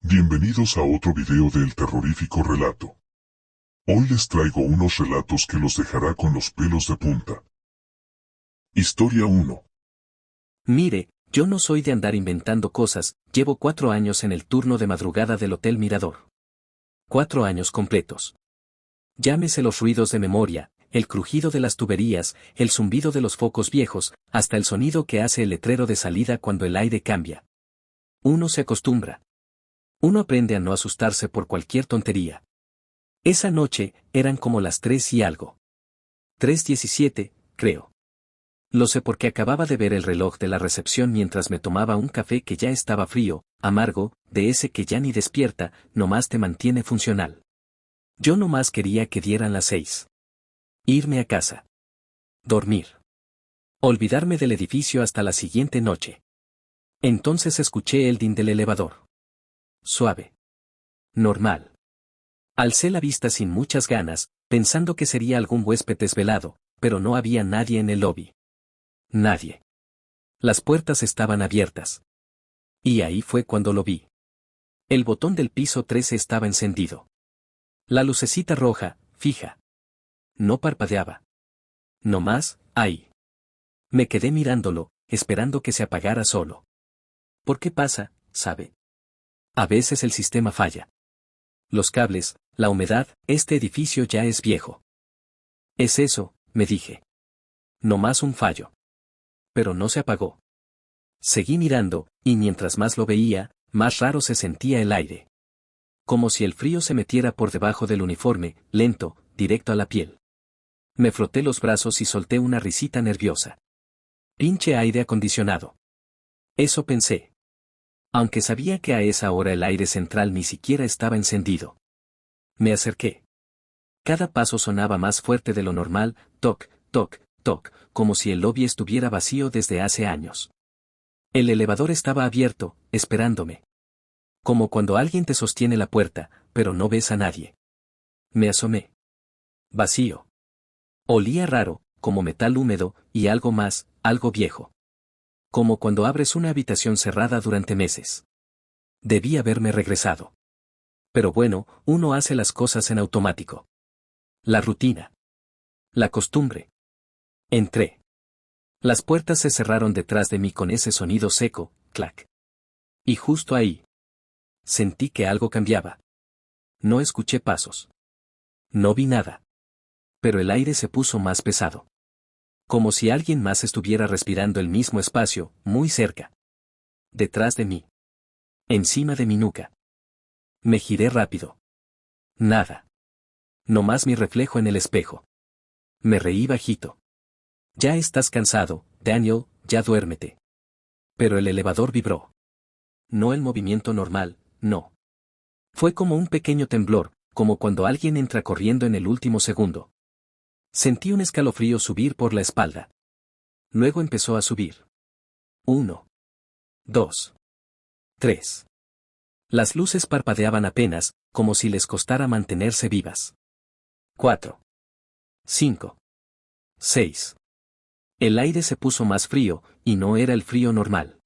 Bienvenidos a otro video del terrorífico relato. Hoy les traigo unos relatos que los dejará con los pelos de punta. Historia 1. Mire, yo no soy de andar inventando cosas, llevo 4 años en el turno de madrugada del Hotel Mirador. 4 años completos. Llámese los ruidos de memoria, el crujido de las tuberías, el zumbido de los focos viejos, hasta el sonido que hace el letrero de salida cuando el aire cambia. Uno se acostumbra. Uno aprende a no asustarse por cualquier tontería. Esa noche, eran como las 3 y algo. 3:17, creo. Lo sé porque acababa de ver el reloj de la recepción mientras me tomaba un café que ya estaba frío, amargo, de ese que ya ni despierta, nomás te mantiene funcional. Yo nomás quería que dieran las 6. Irme a casa. Dormir. Olvidarme del edificio hasta la siguiente noche. Entonces escuché el din del elevador. Suave. Normal. Alcé la vista sin muchas ganas, pensando que sería algún huésped desvelado, pero no había nadie en el lobby. Nadie. Las puertas estaban abiertas. Y ahí fue cuando lo vi. El botón del piso 13 estaba encendido. La lucecita roja, fija. No parpadeaba. No más, ahí. Me quedé mirándolo, esperando que se apagara solo. ¿Por qué pasa, sabe? A veces el sistema falla. Los cables, la humedad, este edificio ya es viejo. Es eso, me dije. No más un fallo. Pero no se apagó. Seguí mirando, y mientras más lo veía, más raro se sentía el aire. Como si el frío se metiera por debajo del uniforme, lento, directo a la piel. Me froté los brazos y solté una risita nerviosa. Pinche aire acondicionado. Eso pensé. Aunque sabía que a esa hora el aire central ni siquiera estaba encendido. Me acerqué. Cada paso sonaba más fuerte de lo normal, toc, toc, toc, como si el lobby estuviera vacío desde hace años. El elevador estaba abierto, esperándome. Como cuando alguien te sostiene la puerta, pero no ves a nadie. Me asomé. Vacío. Olía raro, como metal húmedo, y algo más, algo viejo. Como cuando abres una habitación cerrada durante meses. Debí haberme regresado. Pero bueno, uno hace las cosas en automático. La rutina. La costumbre. Entré. Las puertas se cerraron detrás de mí con ese sonido seco, clac. Y justo ahí. Sentí que algo cambiaba. No escuché pasos. No vi nada. Pero el aire se puso más pesado. Como si alguien más estuviera respirando el mismo espacio, muy cerca. Detrás de mí. Encima de mi nuca. Me giré rápido. Nada. No más mi reflejo en el espejo. Me reí bajito. Ya estás cansado, Daniel, ya duérmete. Pero el elevador vibró. No el movimiento normal, no. Fue como un pequeño temblor, como cuando alguien entra corriendo en el último segundo. Sentí un escalofrío subir por la espalda. Luego empezó a subir. 1, 2, 3. Las luces parpadeaban apenas, como si les costara mantenerse vivas. 4, 5, 6. El aire se puso más frío, y no era el frío normal.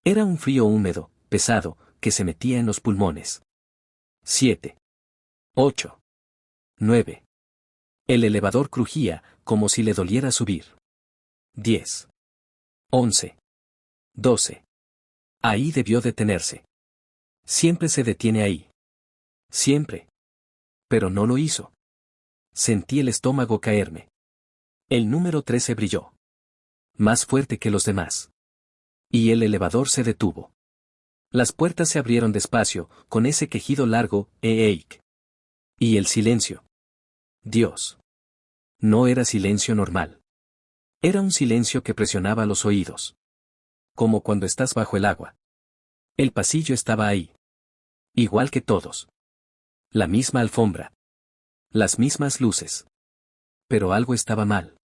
Era un frío húmedo, pesado, que se metía en los pulmones. 7, 8, 9. El elevador crujía, como si le doliera subir. 10, 11, 12. Ahí debió detenerse. Siempre se detiene ahí. Siempre. Pero no lo hizo. Sentí el estómago caerme. El número 13 brilló. Más fuerte que los demás. Y el elevador se detuvo. Las puertas se abrieron despacio, con ese quejido largo, eik. Y el silencio. Dios. No era silencio normal. Era un silencio que presionaba los oídos. Como cuando estás bajo el agua. El pasillo estaba ahí. Igual que todos. La misma alfombra. Las mismas luces. Pero algo estaba mal.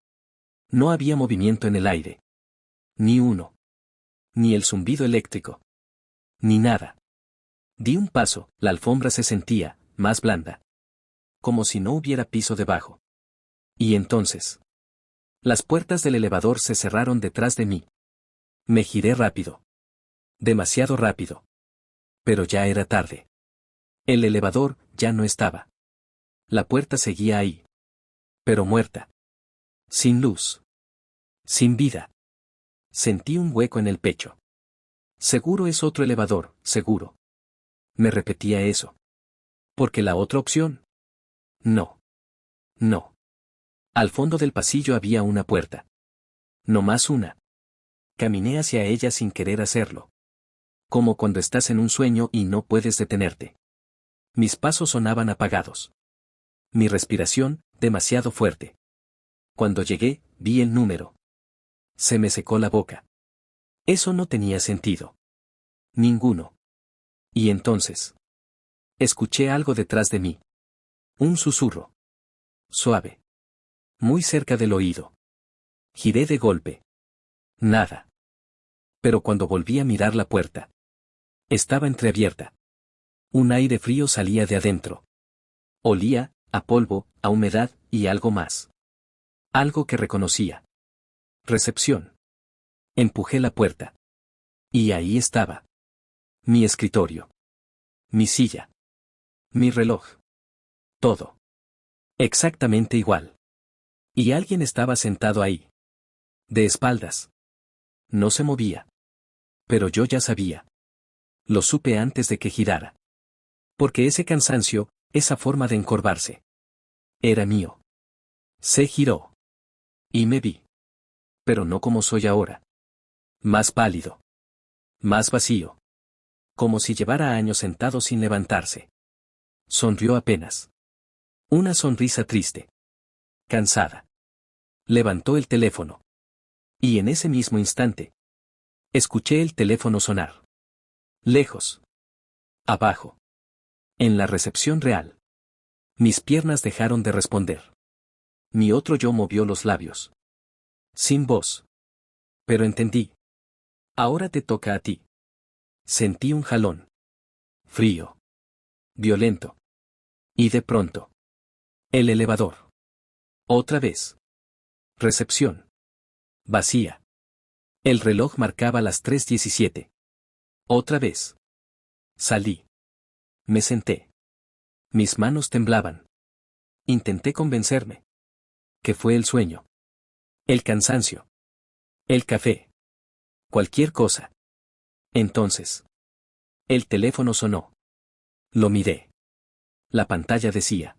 No había movimiento en el aire. Ni uno. Ni el zumbido eléctrico. Ni nada. Di un paso, la alfombra se sentía, más blanda. Como si no hubiera piso debajo. Y entonces. Las puertas del elevador se cerraron detrás de mí. Me giré rápido. Demasiado rápido. Pero ya era tarde. El elevador ya no estaba. La puerta seguía ahí. Pero muerta. Sin luz. Sin vida. Sentí un hueco en el pecho. Seguro es otro elevador, seguro. Me repetía eso. Porque la otra opción. No. No. Al fondo del pasillo había una puerta. No más una. Caminé hacia ella sin querer hacerlo. Como cuando estás en un sueño y no puedes detenerte. Mis pasos sonaban apagados. Mi respiración, demasiado fuerte. Cuando llegué, vi el número. Se me secó la boca. Eso no tenía sentido. Ninguno. Y entonces. Escuché algo detrás de mí. Un susurro. Suave. Muy cerca del oído. Giré de golpe. Nada. Pero cuando volví a mirar la puerta. Estaba entreabierta. Un aire frío salía de adentro. Olía, a polvo, a humedad, y algo más. Algo que reconocía. Recepción. Empujé la puerta. Y ahí estaba. Mi escritorio. Mi silla. Mi reloj. Todo. Exactamente igual. Y alguien estaba sentado ahí. De espaldas. No se movía. Pero yo ya sabía. Lo supe antes de que girara. Porque ese cansancio, esa forma de encorvarse. Era mío. Se giró. Y me vi. Pero no como soy ahora. Más pálido. Más vacío. Como si llevara años sentado sin levantarse. Sonrió apenas. Una sonrisa triste. Cansada. Levantó el teléfono. Y en ese mismo instante. Escuché el teléfono sonar. Lejos. Abajo. En la recepción real. Mis piernas dejaron de responder. Mi otro yo movió los labios. Sin voz. Pero entendí. Ahora te toca a ti. Sentí un jalón. Frío. Violento. Y de pronto. El elevador. Otra vez. Recepción. Vacía. El reloj marcaba las 3:17. Otra vez. Salí. Me senté. Mis manos temblaban. Intenté convencerme. Que fue el sueño. El cansancio. El café. Cualquier cosa. Entonces. El teléfono sonó. Lo miré. La pantalla decía.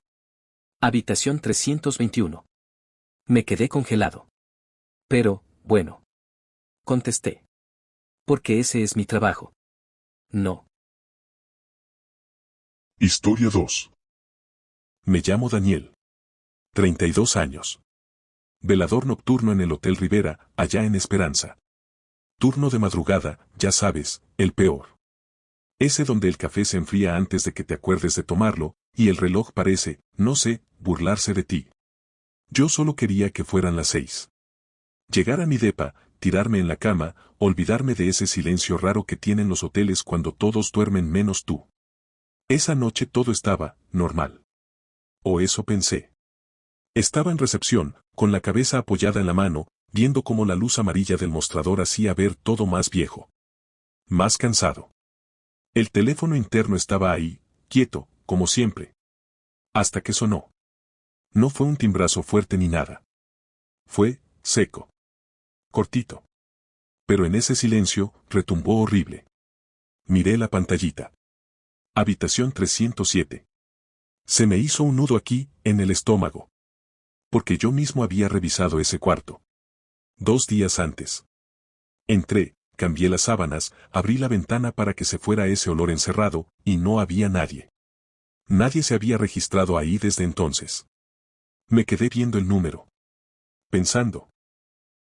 Habitación 321. Me quedé congelado. Pero, bueno. Contesté. Porque ese es mi trabajo. No. Historia 2. Me llamo Daniel. 32 años. Velador nocturno en el Hotel Rivera, allá en Esperanza. Turno de madrugada, ya sabes, el peor. Ese donde el café se enfría antes de que te acuerdes de tomarlo, y el reloj parece, no sé, burlarse de ti. Yo solo quería que fueran las 6. Llegar a mi depa, tirarme en la cama, olvidarme de ese silencio raro que tienen los hoteles cuando todos duermen menos tú. Esa noche todo estaba normal. O eso pensé. Estaba en recepción, con la cabeza apoyada en la mano, viendo cómo la luz amarilla del mostrador hacía ver todo más viejo. Más cansado. El teléfono interno estaba ahí, quieto, como siempre. Hasta que sonó. No fue un timbrazo fuerte ni nada. Fue, seco. Cortito. Pero en ese silencio, retumbó horrible. Miré la pantallita. Habitación 307. Se me hizo un nudo aquí, en el estómago. Porque yo mismo había revisado ese cuarto. 2 días antes. Entré, cambié las sábanas, abrí la ventana para que se fuera ese olor encerrado, y no había nadie. Nadie se había registrado ahí desde entonces. Me quedé viendo el número. Pensando.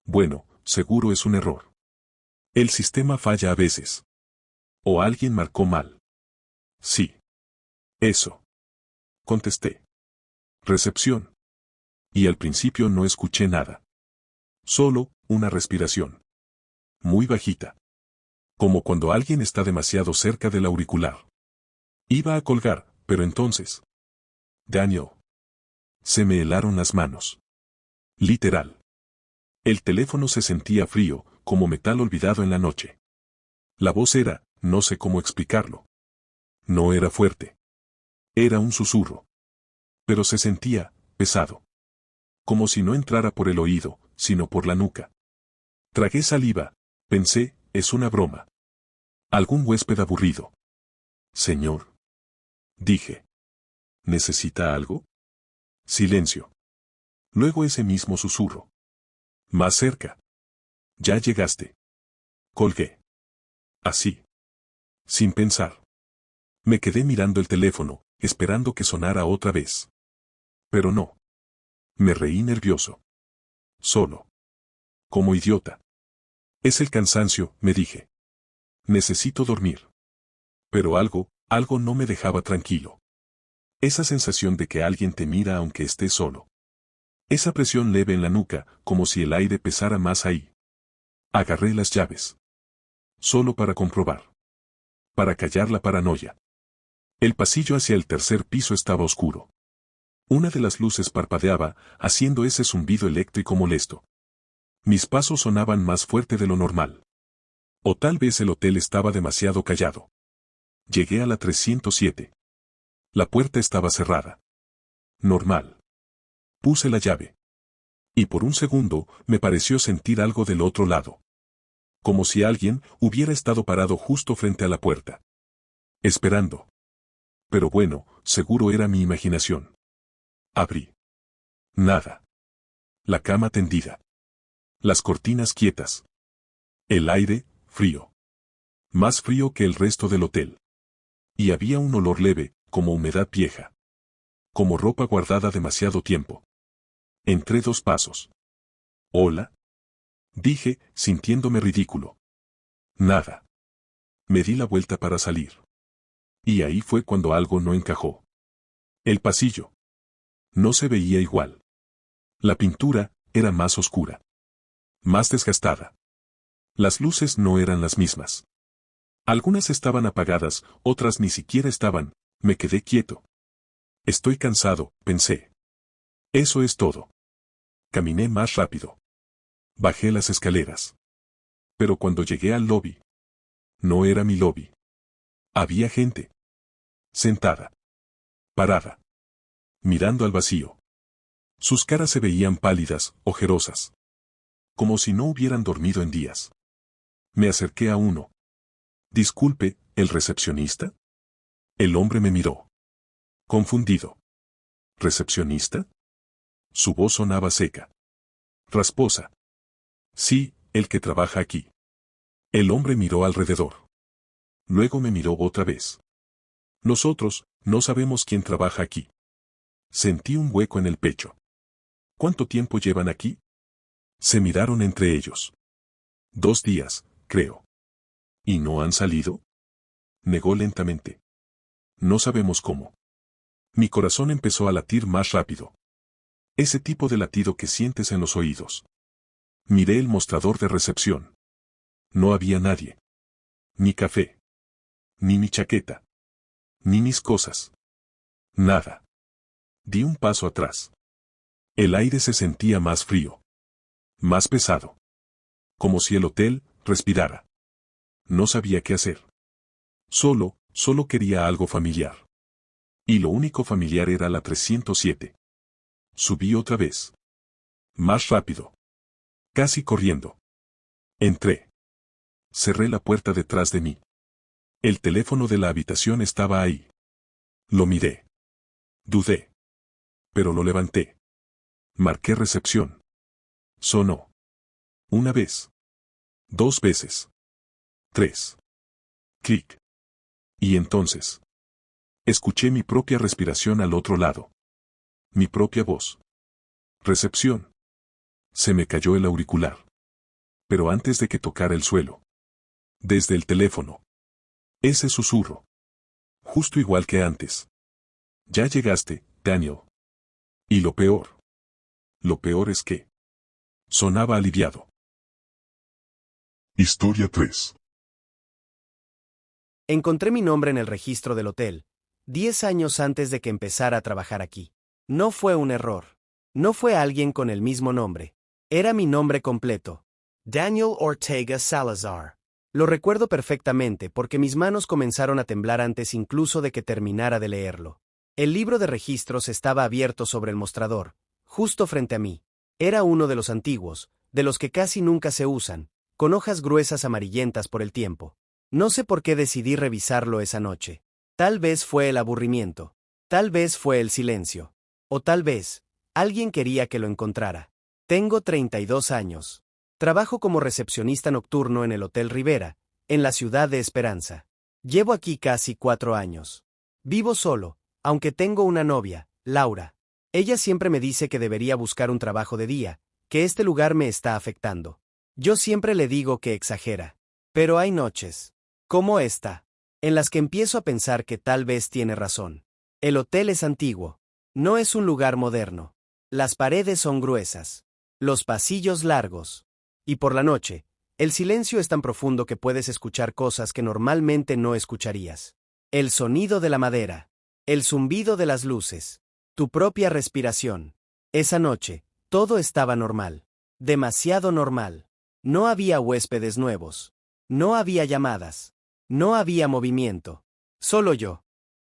Bueno, seguro es un error. El sistema falla a veces. O alguien marcó mal. Sí. Eso. Contesté. Recepción. Y al principio no escuché nada. Solo, una respiración. Muy bajita. Como cuando alguien está demasiado cerca del auricular. Iba a colgar, pero entonces. Daniel. Se me helaron las manos. Literal. El teléfono se sentía frío, como metal olvidado en la noche. La voz era, no sé cómo explicarlo. No era fuerte. Era un susurro. Pero se sentía pesado. Como si no entrara por el oído, sino por la nuca. Tragué saliva. Pensé, es una broma. Algún huésped aburrido. Señor. Dije. ¿Necesita algo? Silencio. Luego ese mismo susurro. Más cerca. Ya llegaste. Colgué. Así. Sin pensar. Me quedé mirando el teléfono, esperando que sonara otra vez. Pero no. Me reí nervioso. Solo. Como idiota. Es el cansancio, me dije. Necesito dormir. Pero algo no me dejaba tranquilo. Esa sensación de que alguien te mira aunque estés solo. Esa presión leve en la nuca, como si el aire pesara más ahí. Agarré las llaves. Solo para comprobar. Para callar la paranoia. El pasillo hacia el tercer piso estaba oscuro. Una de las luces parpadeaba, haciendo ese zumbido eléctrico molesto. Mis pasos sonaban más fuerte de lo normal. O tal vez el hotel estaba demasiado callado. Llegué a la 307. La puerta estaba cerrada. Normal. Puse la llave. Y por un segundo me pareció sentir algo del otro lado. Como si alguien hubiera estado parado justo frente a la puerta. Esperando. Pero bueno, seguro era mi imaginación. Abrí. Nada. La cama tendida. Las cortinas quietas. El aire, frío. Más frío que el resto del hotel. Y había un olor leve, como humedad vieja. Como ropa guardada demasiado tiempo. Entré 2 pasos. ¿Hola? Dije, sintiéndome ridículo. Nada. Me di la vuelta para salir. Y ahí fue cuando algo no encajó. El pasillo. No se veía igual. La pintura era más oscura. Más desgastada. Las luces no eran las mismas. Algunas estaban apagadas, otras ni siquiera estaban. Me quedé quieto. Estoy cansado, pensé. Eso es todo. Caminé más rápido. Bajé las escaleras. Pero cuando llegué al lobby. No era mi lobby. Había gente. Sentada. Parada. Mirando al vacío. Sus caras se veían pálidas, ojerosas. Como si no hubieran dormido en días. Me acerqué a uno. Disculpe, ¿el recepcionista? El hombre me miró. Confundido. ¿Recepcionista? Su voz sonaba seca. Rasposa. Sí, el que trabaja aquí. El hombre miró alrededor. Luego me miró otra vez. Nosotros, no sabemos quién trabaja aquí. Sentí un hueco en el pecho. ¿Cuánto tiempo llevan aquí? Se miraron entre ellos. 2 días, creo. ¿Y no han salido? Negó lentamente. No sabemos cómo. Mi corazón empezó a latir más rápido. Ese tipo de latido que sientes en los oídos. Miré el mostrador de recepción. No había nadie. Ni café. Ni mi chaqueta. Ni mis cosas. Nada. Di un paso atrás. El aire se sentía más frío. Más pesado. Como si el hotel respirara. No sabía qué hacer. Solo quería algo familiar. Y lo único familiar era la 307. Subí otra vez. Más rápido. Casi corriendo. Entré. Cerré la puerta detrás de mí. El teléfono de la habitación estaba ahí. Lo miré. Dudé. Pero lo levanté. Marqué recepción. Sonó. 1 vez. 2 veces. 3. Clic. Y entonces. Escuché mi propia respiración al otro lado. Mi propia voz. Recepción. Se me cayó el auricular. Pero antes de que tocara el suelo. Desde el teléfono. Ese susurro. Justo igual que antes. Ya llegaste, Daniel. Y lo peor. Lo peor es que. Sonaba aliviado. Historia 3. Encontré mi nombre en el registro del hotel, 10 años antes de que empezara a trabajar aquí. No fue un error. No fue alguien con el mismo nombre. Era mi nombre completo. Daniel Ortega Salazar. Lo recuerdo perfectamente porque mis manos comenzaron a temblar antes incluso de que terminara de leerlo. El libro de registros estaba abierto sobre el mostrador, justo frente a mí. Era uno de los antiguos, de los que casi nunca se usan, con hojas gruesas amarillentas por el tiempo. No sé por qué decidí revisarlo esa noche. Tal vez fue el aburrimiento. Tal vez fue el silencio. O tal vez, alguien quería que lo encontrara. Tengo 32 años. Trabajo como recepcionista nocturno en el Hotel Rivera, en la ciudad de Esperanza. Llevo aquí casi 4 años. Vivo solo, aunque tengo una novia, Laura. Ella siempre me dice que debería buscar un trabajo de día, que este lugar me está afectando. Yo siempre le digo que exagera. Pero hay noches, como esta, en las que empiezo a pensar que tal vez tiene razón. El hotel es antiguo. No es un lugar moderno. Las paredes son gruesas. Los pasillos largos. Y por la noche, el silencio es tan profundo que puedes escuchar cosas que normalmente no escucharías. El sonido de la madera. El zumbido de las luces. Tu propia respiración. Esa noche, todo estaba normal. Demasiado normal. No había huéspedes nuevos. No había llamadas. No había movimiento. Solo yo.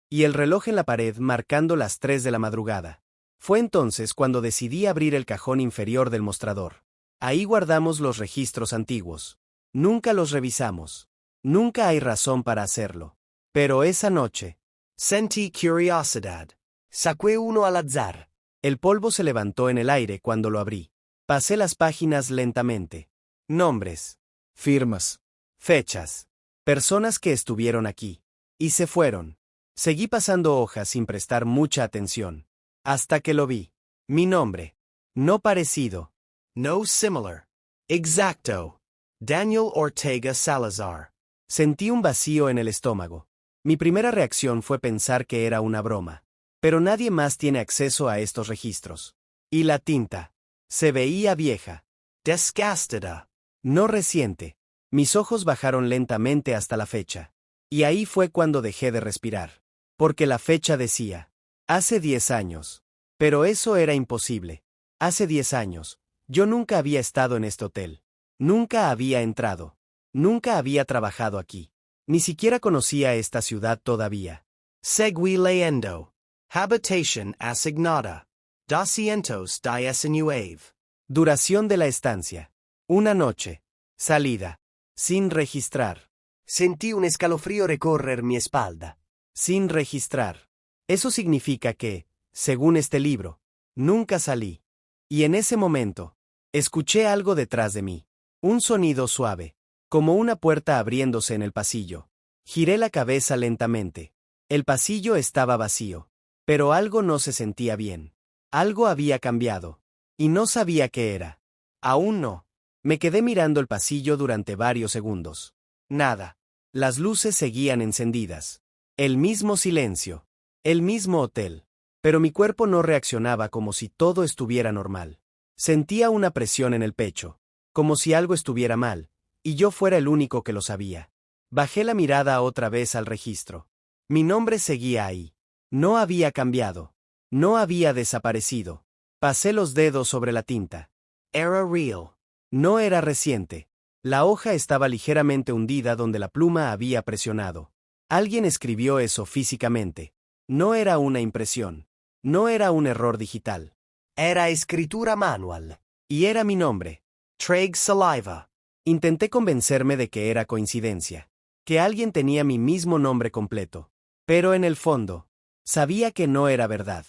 Y el reloj en la pared marcando las 3 de la madrugada. Fue entonces cuando decidí abrir el cajón inferior del mostrador. Ahí guardamos los registros antiguos. Nunca los revisamos. Nunca hay razón para hacerlo. Pero esa noche, Sentí curiosidad. Saqué uno al azar. el polvo se levantó en el aire cuando lo abrí. Pasé las páginas lentamente. Nombres. Firmas. Fechas. Personas que estuvieron aquí. Y se fueron. Seguí pasando hojas sin prestar mucha atención. Hasta que lo vi. Mi nombre. No parecido. No similar. Exacto. Daniel Ortega Salazar. Sentí un vacío en el estómago. Mi primera reacción fue pensar que era una broma. Pero nadie más tiene acceso a estos registros. Y la tinta. Se veía vieja. Desgastada. No reciente. Mis ojos bajaron lentamente hasta la fecha. Y ahí fue cuando dejé de respirar. Porque la fecha decía, hace 10 años. Pero eso era imposible. Hace 10 años, yo nunca había estado en este hotel. Nunca había entrado. Nunca había trabajado aquí. Ni siquiera conocía esta ciudad todavía. Seguí leyendo. Habitation asignada. 219. Duración de la estancia. Una noche. Salida. Sin registrar. Sentí un escalofrío recorrer mi espalda. Sin registrar. Eso significa que, según este libro, nunca salí. Y en ese momento, escuché algo detrás de mí. Un sonido suave, como una puerta abriéndose en el pasillo. Giré la cabeza lentamente. El pasillo estaba vacío. Pero algo no se sentía bien. Algo había cambiado. Y no sabía qué era. Aún no. Me quedé mirando el pasillo durante varios segundos. Nada. Las luces seguían encendidas. El mismo silencio. El mismo hotel. Pero mi cuerpo no reaccionaba como si todo estuviera normal. Sentía una presión en el pecho. Como si algo estuviera mal. Y yo fuera el único que lo sabía. Bajé la mirada otra vez al registro. Mi nombre seguía ahí. No había cambiado. No había desaparecido. Pasé los dedos sobre la tinta. Era real. No era reciente. La hoja estaba ligeramente hundida donde la pluma había presionado. Alguien escribió eso físicamente. No era una impresión. No era un error digital. Era escritura manual. Y era mi nombre. Treg Saliva. Intenté convencerme de que era coincidencia. Que alguien tenía mi mismo nombre completo. Pero en el fondo, sabía que no era verdad.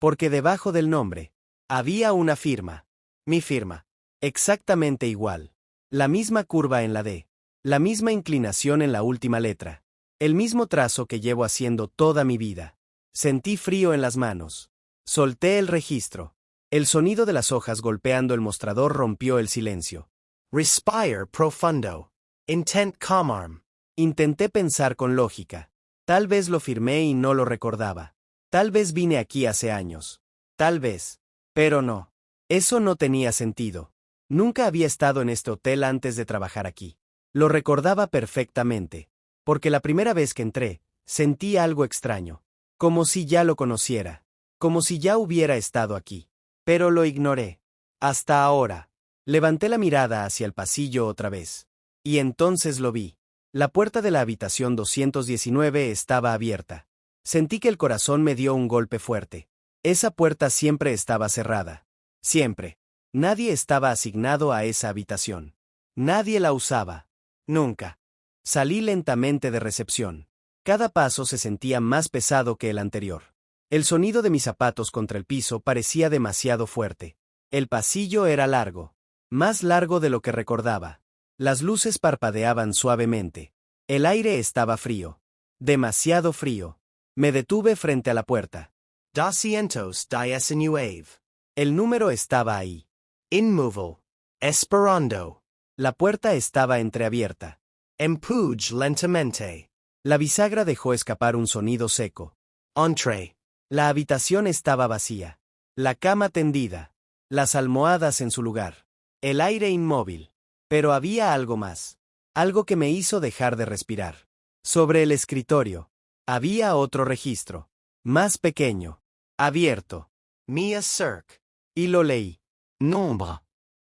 Porque debajo del nombre, había una firma. Mi firma. Exactamente igual. La misma curva en la D. La misma inclinación en la última letra. El mismo trazo que llevo haciendo toda mi vida. Sentí frío en las manos. Solté el registro. El sonido de las hojas golpeando el mostrador rompió el silencio. Respire profundo. Intent calm. Intenté pensar con lógica. Tal vez lo firmé y no lo recordaba. Tal vez vine aquí hace años. Tal vez. Pero no. Eso no tenía sentido. Nunca había estado en este hotel antes de trabajar aquí. Lo recordaba perfectamente. Porque la primera vez que entré, sentí algo extraño. Como si ya lo conociera. Como si ya hubiera estado aquí. Pero lo ignoré. Hasta ahora. Levanté la mirada hacia el pasillo otra vez. Y entonces lo vi. La puerta de la habitación 219 estaba abierta. Sentí que el corazón me dio un golpe fuerte. Esa puerta siempre estaba cerrada. Siempre. Nadie estaba asignado a esa habitación. Nadie la usaba. Nunca. Salí lentamente de recepción. Cada paso se sentía más pesado que el anterior. El sonido de mis zapatos contra el piso parecía demasiado fuerte. El pasillo era largo. Más largo de lo que recordaba. Las luces parpadeaban suavemente. El aire estaba frío. Demasiado frío. Me detuve frente a la puerta. 219. El número estaba ahí. Inmoval. Esperando. La puerta estaba entreabierta. Empuj lentamente. La bisagra dejó escapar un sonido seco. Entre. La habitación estaba vacía. La cama tendida. Las almohadas en su lugar. El aire inmóvil. Pero había algo más. Algo que me hizo dejar de respirar. Sobre el escritorio. Había otro registro. Más pequeño. Abierto. Mia Cirque. Y lo leí. Nombre.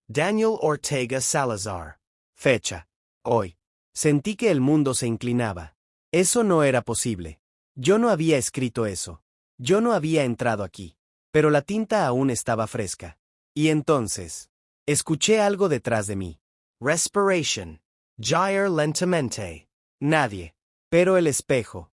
Daniel Ortega Salazar. Fecha. Hoy. Sentí que el mundo se inclinaba. Eso no era posible. Yo no había escrito eso. Yo no había entrado aquí. Pero la tinta aún estaba fresca. Y entonces, escuché algo detrás de mí. Respiration. Jair lentamente. Nadie. Pero el espejo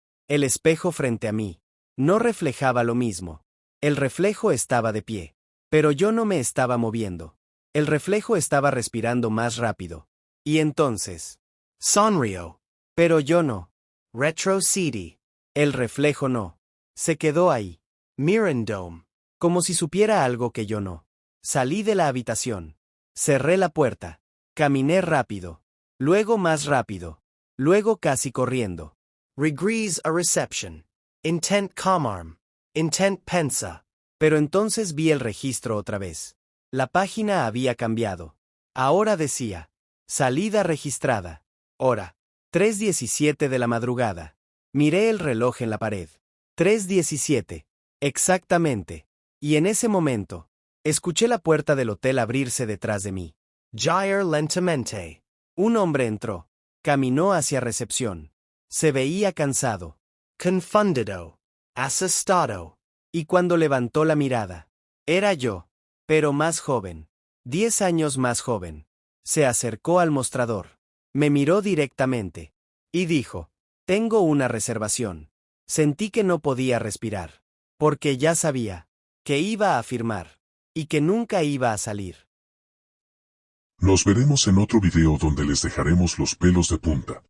frente a mí, no reflejaba lo mismo. El reflejo estaba de pie. Pero yo no me estaba moviendo. El reflejo estaba respirando más rápido. Y entonces, Sonrio. pero yo no. Retrocedi. El reflejo no. Se quedó ahí. Mirandome. Como si supiera algo que yo no. Salí de la habitación. Cerré la puerta. Caminé rápido. Luego más rápido. Luego casi corriendo. Regrees a reception. Intent comarm. Intent pensa. Pero entonces vi el registro otra vez. La página había cambiado. Ahora decía: salida registrada. Hora. 3:17 de la madrugada. Miré el reloj en la pared. 3:17. Exactamente. Y en ese momento, escuché la puerta del hotel abrirse detrás de mí. Jair lentamente. Un hombre entró. Caminó hacia recepción. Se veía cansado. Confundido. Asustado. Y cuando levantó la mirada, era yo, pero más joven. 10 años más joven. Se acercó al mostrador. Me miró directamente. Y dijo: tengo una reservación. Sentí que no podía respirar. Porque ya sabía que iba a firmar. Y que nunca iba a salir. Nos veremos en otro video donde les dejaremos los pelos de punta.